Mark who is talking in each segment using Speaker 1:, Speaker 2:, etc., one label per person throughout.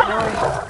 Speaker 1: boy.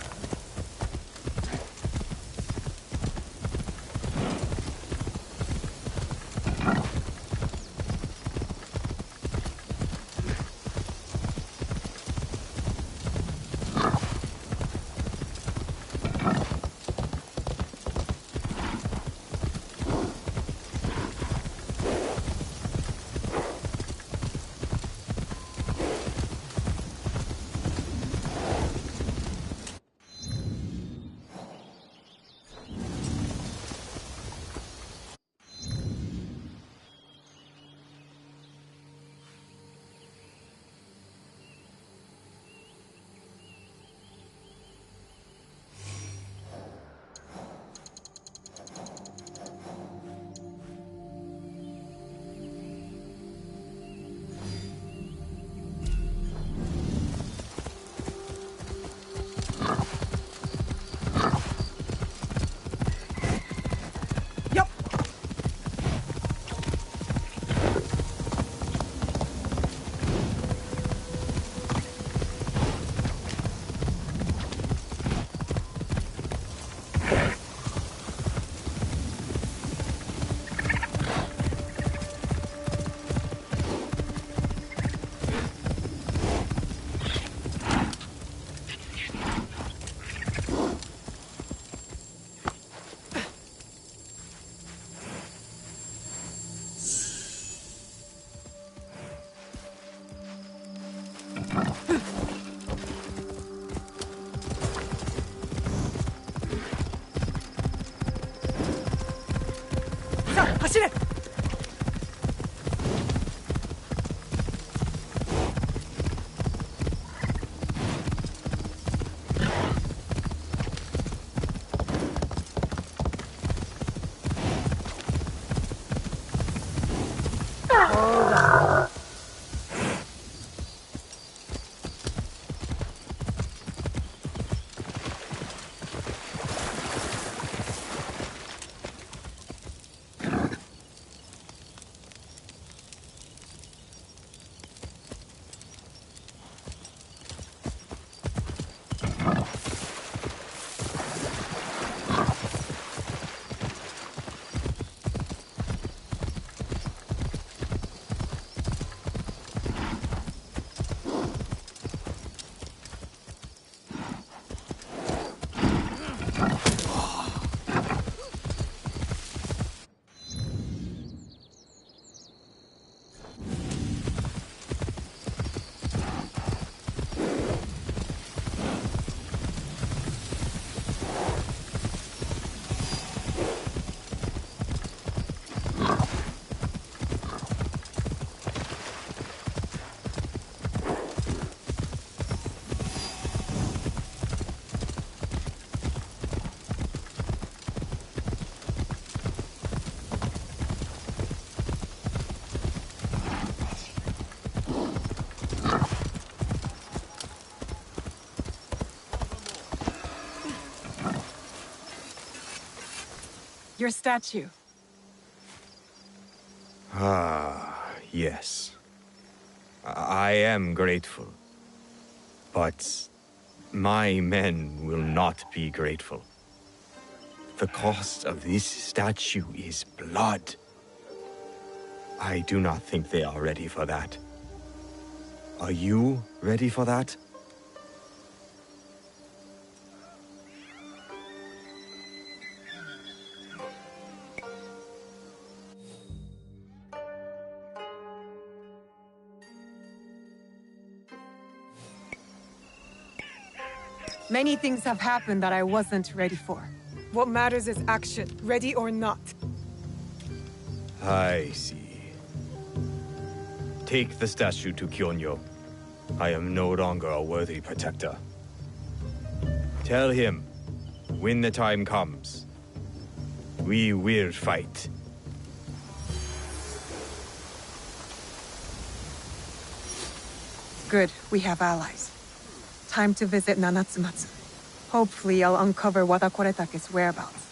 Speaker 1: Your statue.
Speaker 2: Ah, yes. I am grateful. But my men will not be grateful. The cost of this statue is blood. I do not think they are ready for that. Are you ready for that?
Speaker 1: Many things have happened that I wasn't ready for. What matters is action, ready or not.
Speaker 2: I see. Take the statue to Kyonyo. I am no longer a worthy protector. Tell him, when the time comes, we will fight.
Speaker 1: Good, we have allies. Time to visit Nanatsumatsu. Hopefully I'll uncover Wada Koretake's whereabouts.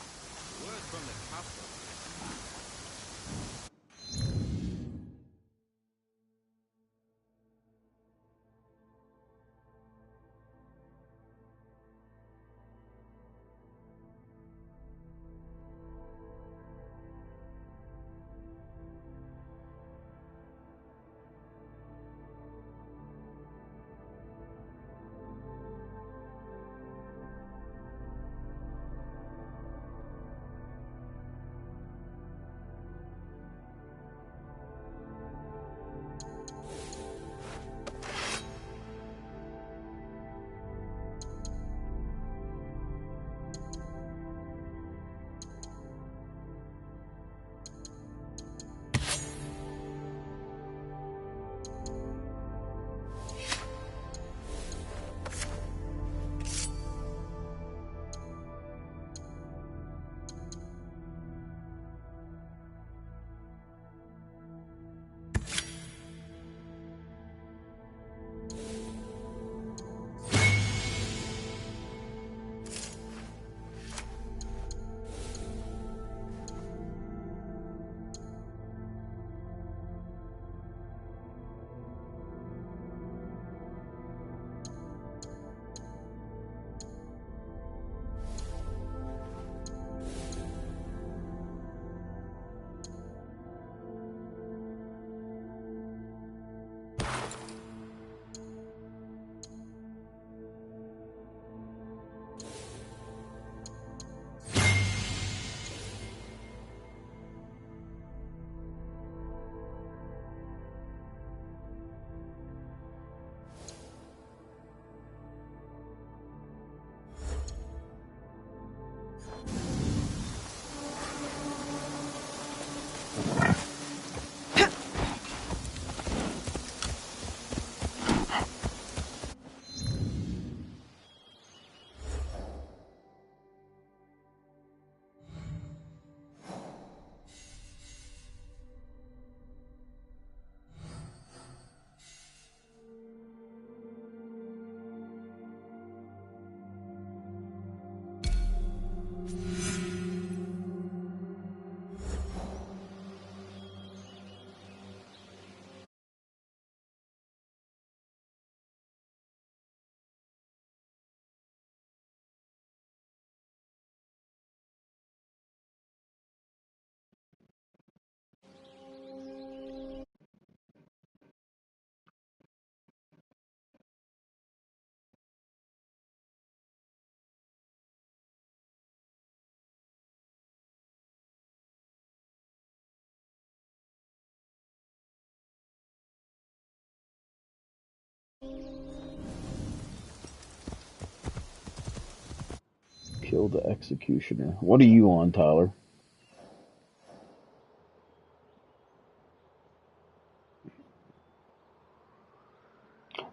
Speaker 3: Kill the executioner. What are you on, Tyler?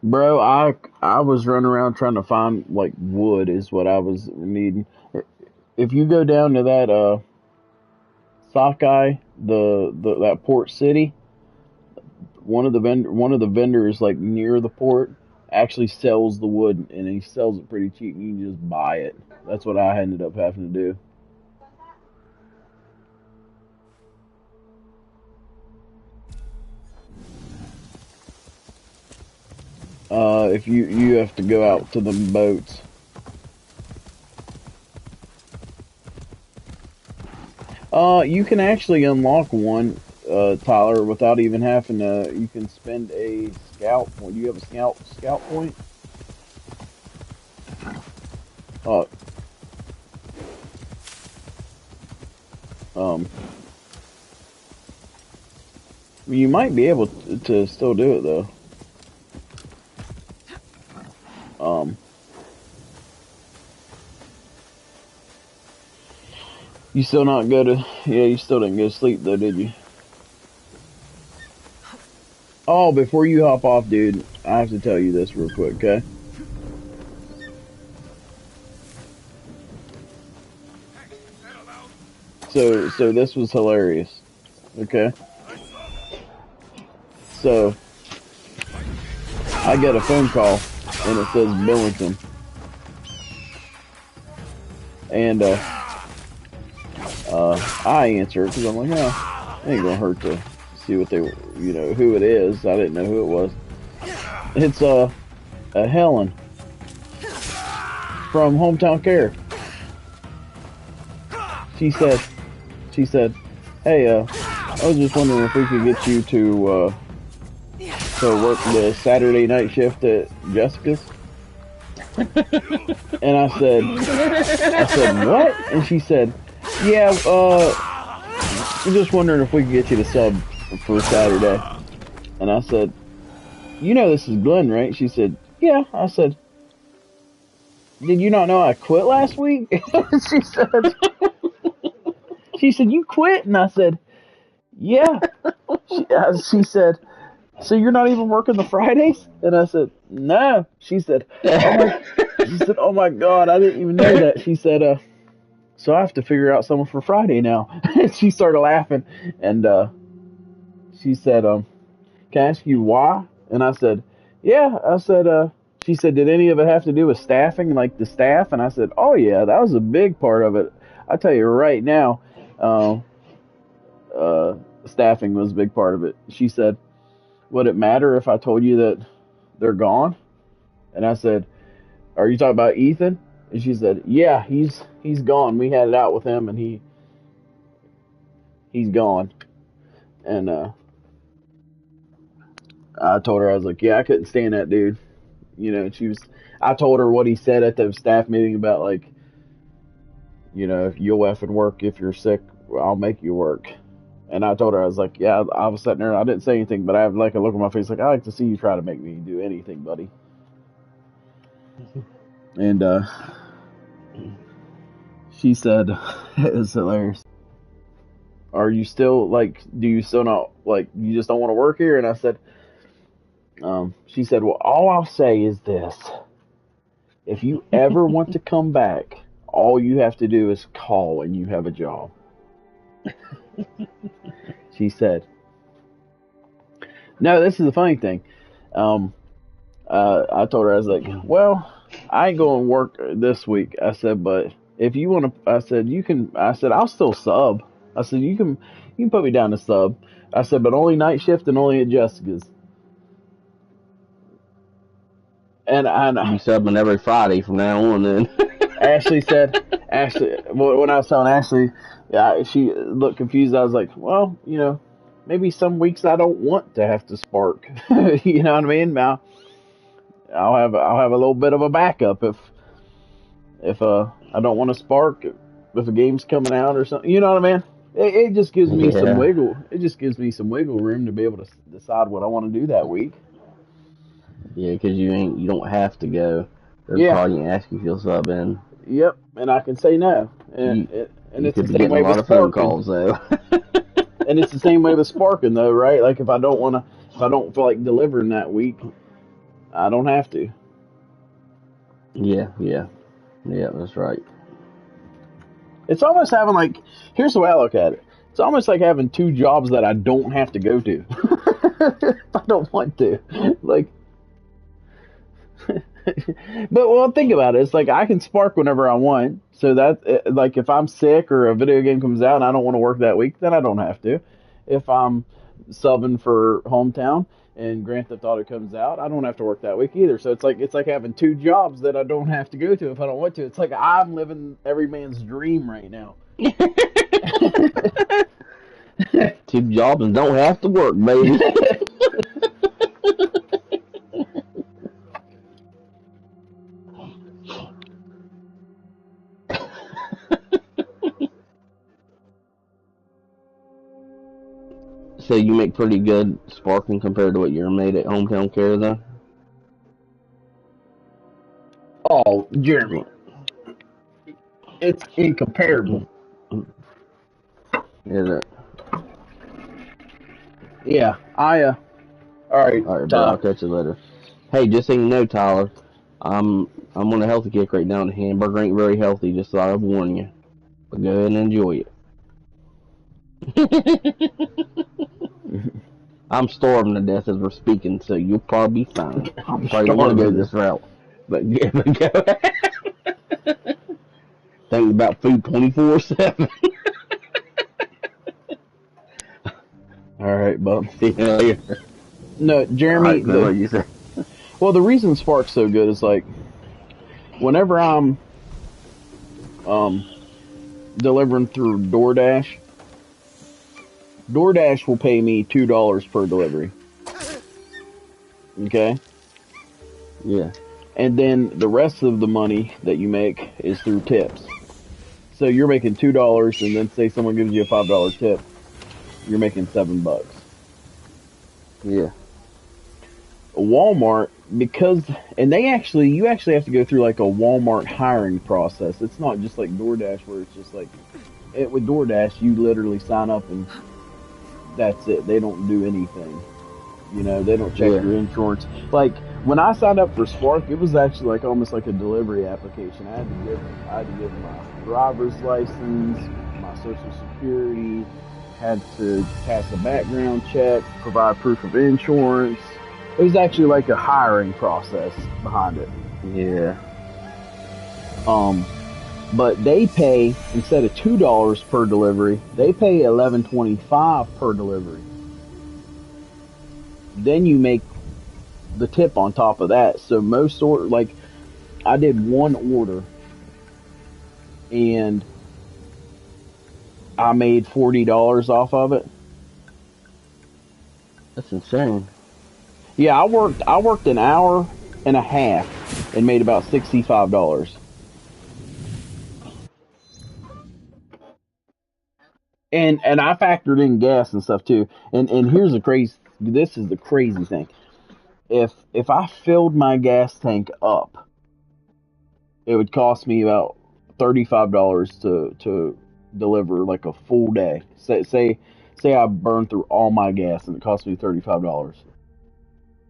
Speaker 3: Bro, I was running around trying to find like wood is what I was needing. If you go down to that Sockeye, that port city, one of the vendors like near the port actually sells the wood and he sells it pretty cheap. You can just buy it. That's what I ended up having to do. If you have to go out to the boats. You can actually unlock one, Tyler, without even having to. You can spend a scout point. Do you have a scout point? Uh, um, you might be able to still do it though. You still not go to? Yeah, you still didn't go to sleep though, did you? Oh, before you hop off, dude, I have to tell you this real quick, okay? So this was hilarious, okay? So I get a phone call and it says Billington, and I answer it because I'm like, oh, it ain't gonna hurt to see what they, who it is. I didn't know who it was. It's a Helen from Hometown Care. She said, hey, I was just wondering if we could get you to work the Saturday night shift at Jessica's. And I said, what? And she said, yeah, I'm just wondering if we could get you to sub for Saturday. And I said, you know this is Glenn, right? She said, yeah. I said, did you not know I quit last week? She said, you quit? And I said, yeah. She said, so you're not even working the Fridays? And I said, no. She said, oh my God, I didn't even know that. She said, so I have to figure out someone for Friday now. And she started laughing, and she said, can I ask you why? And I said, yeah. I said, she said, did any of it have to do with staffing, like the staff? And I said, oh yeah, that was a big part of it. I tell you right now, staffing was a big part of it. She said, would it matter if I told you that they're gone? And I said, are you talking about Ethan? And she said, yeah, he's gone. We had it out with him, and he's gone. And I told her, I was like, yeah, I couldn't stand that dude. I told her what he said at the staff meeting about, like, if you'll effing work, if you're sick, I'll make you work. And I told her, I was like, yeah, I was sitting there, I didn't say anything, but I have like a look on my face, like, I like to see you try to make me do anything, buddy. And she said, it was hilarious. Are you still, like, do you still not, like, you just don't want to work here? And I said, she said, well, all I'll say is this. If you ever want to come back, all you have to do is call and you have a job. She said, no, this is the funny thing. I told her, I was like, well, I ain't going to work this week. I said, but if you want to, I said, you can, I said, I'll still sub. I said, you can put me down to sub. I said, but only night shift and only at Jessica's. And
Speaker 4: you subbing every Friday from now on then.
Speaker 3: Ashley, when I was telling Ashley, she looked confused. I was like, well, maybe some weeks I don't want to have to spark. You know what I mean? I'll have a little bit of a backup if I don't want to spark if a game's coming out or something. You know what I mean? It just gives me some wiggle. It just gives me some wiggle room to be able to decide what I want to do that week.
Speaker 4: Yeah, because you don't have to go. They're probably gonna ask you if you'll sub in.
Speaker 3: Yep, and I can say no. And
Speaker 4: You
Speaker 3: it's the
Speaker 4: could be
Speaker 3: same
Speaker 4: getting
Speaker 3: way
Speaker 4: a
Speaker 3: with
Speaker 4: lot of phone
Speaker 3: sparking.
Speaker 4: calls though.
Speaker 3: And it's the same way with sparking though, right? Like if I don't feel like delivering that week, I don't have to.
Speaker 4: Yeah, that's right.
Speaker 3: It's almost having like, here's the way I look at it. It's almost like having two jobs that I don't have to go to. If I don't want to. Like, but well, think about it. It's like I can spark whenever I want. So that, like, if I'm sick or a video game comes out and I don't want to work that week, then I don't have to. If I'm subbing for Hometown and Grand Theft Auto comes out, I don't have to work that week either. So it's like having two jobs that I don't have to go to if I don't want to. It's like I'm living every man's dream right now.
Speaker 4: Two jobs and don't have to work, baby. So you make pretty good sparking compared to what you're made at Hometown Care, though?
Speaker 3: Oh, Jeremy, it's incomparable.
Speaker 4: Is it?
Speaker 3: Yeah, all right,
Speaker 4: Alright, bro, I'll
Speaker 3: Tyler.
Speaker 4: catch you later. Hey, just so you know, Tyler, I'm on a healthy kick right now, and the hamburger ain't very healthy, just thought I'd warn you. But go ahead and enjoy it. I'm starving to death as we're speaking, so you'll probably be fine.
Speaker 3: I'm
Speaker 4: You probably don't want to go
Speaker 3: starving.
Speaker 4: this route. But go. Think about food 24/7.
Speaker 3: All right, bub.
Speaker 4: See you later.
Speaker 3: No, Jeremy.
Speaker 4: Alright, man, what you say?
Speaker 3: Well, the reason Spark's so good is like whenever I'm delivering through DoorDash, DoorDash will pay me $2 per delivery. Okay?
Speaker 4: Yeah.
Speaker 3: And then the rest of the money that you make is through tips. So you're making $2 and then say someone gives you a $5 tip, you're making $7.
Speaker 4: Yeah.
Speaker 3: Walmart, because and you actually have to go through like a Walmart hiring process. It's not just like DoorDash where it's just like with DoorDash you literally sign up and that's it. They don't do anything. You know, they don't check your insurance. Like when I signed up for Spark, it was actually like almost like a delivery application. I had to give my driver's license, my social security, had to pass a background check, provide proof of insurance. It was actually like a hiring process behind it.
Speaker 4: Yeah.
Speaker 3: But they pay, instead of $2 per delivery, they pay $11.25 per delivery. Then you make the tip on top of that. So most order, like I did one order and I made $40 off of it.
Speaker 4: That's insane.
Speaker 3: Yeah, I worked an hour and a half and made about $65. And I factored in gas and stuff too. And here's this is the crazy thing. If I filled my gas tank up, it would cost me about $35 to deliver like a full day. Say I burned through all my gas and it cost me $35.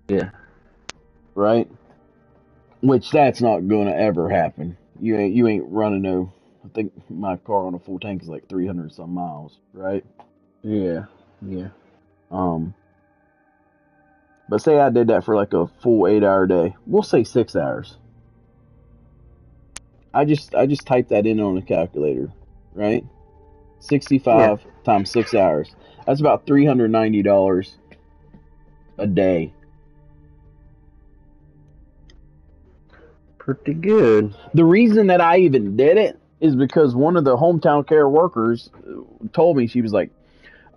Speaker 4: Yeah.
Speaker 3: Right? Which that's not gonna ever happen. You ain't running no. I think my car on a full tank is like 300 some miles, right?
Speaker 4: Yeah.
Speaker 3: But say I did that for like a full 8-hour day. We'll say 6 hours. I just typed that in on a calculator, right? 65 times 6 hours. That's about $390 a day.
Speaker 4: Pretty good.
Speaker 3: The reason that I even did it is because one of the Hometown Care workers told me, she was like,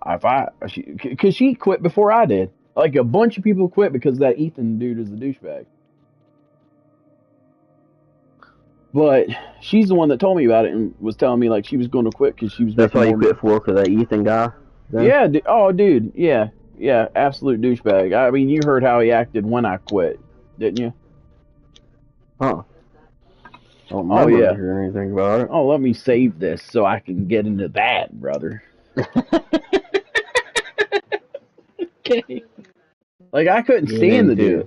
Speaker 3: because she quit before I did. Like a bunch of people quit because that Ethan dude is a douchebag. But she's the one that told me about it and was telling me like she was going to quit because she was.
Speaker 4: That's
Speaker 3: making
Speaker 4: why you quit for that Ethan guy? Then?
Speaker 3: Yeah. Oh, dude. Yeah. Absolute douchebag. I mean, you heard how he acted when I quit, didn't you?
Speaker 4: Huh. I don't
Speaker 3: Oh,
Speaker 4: remember
Speaker 3: yeah.
Speaker 4: hearing anything about
Speaker 3: Oh, let me save this so I can get into that, brother.
Speaker 4: it. Okay.
Speaker 3: Like, I couldn't
Speaker 4: Getting
Speaker 3: stand the
Speaker 4: into
Speaker 3: dude.
Speaker 4: it.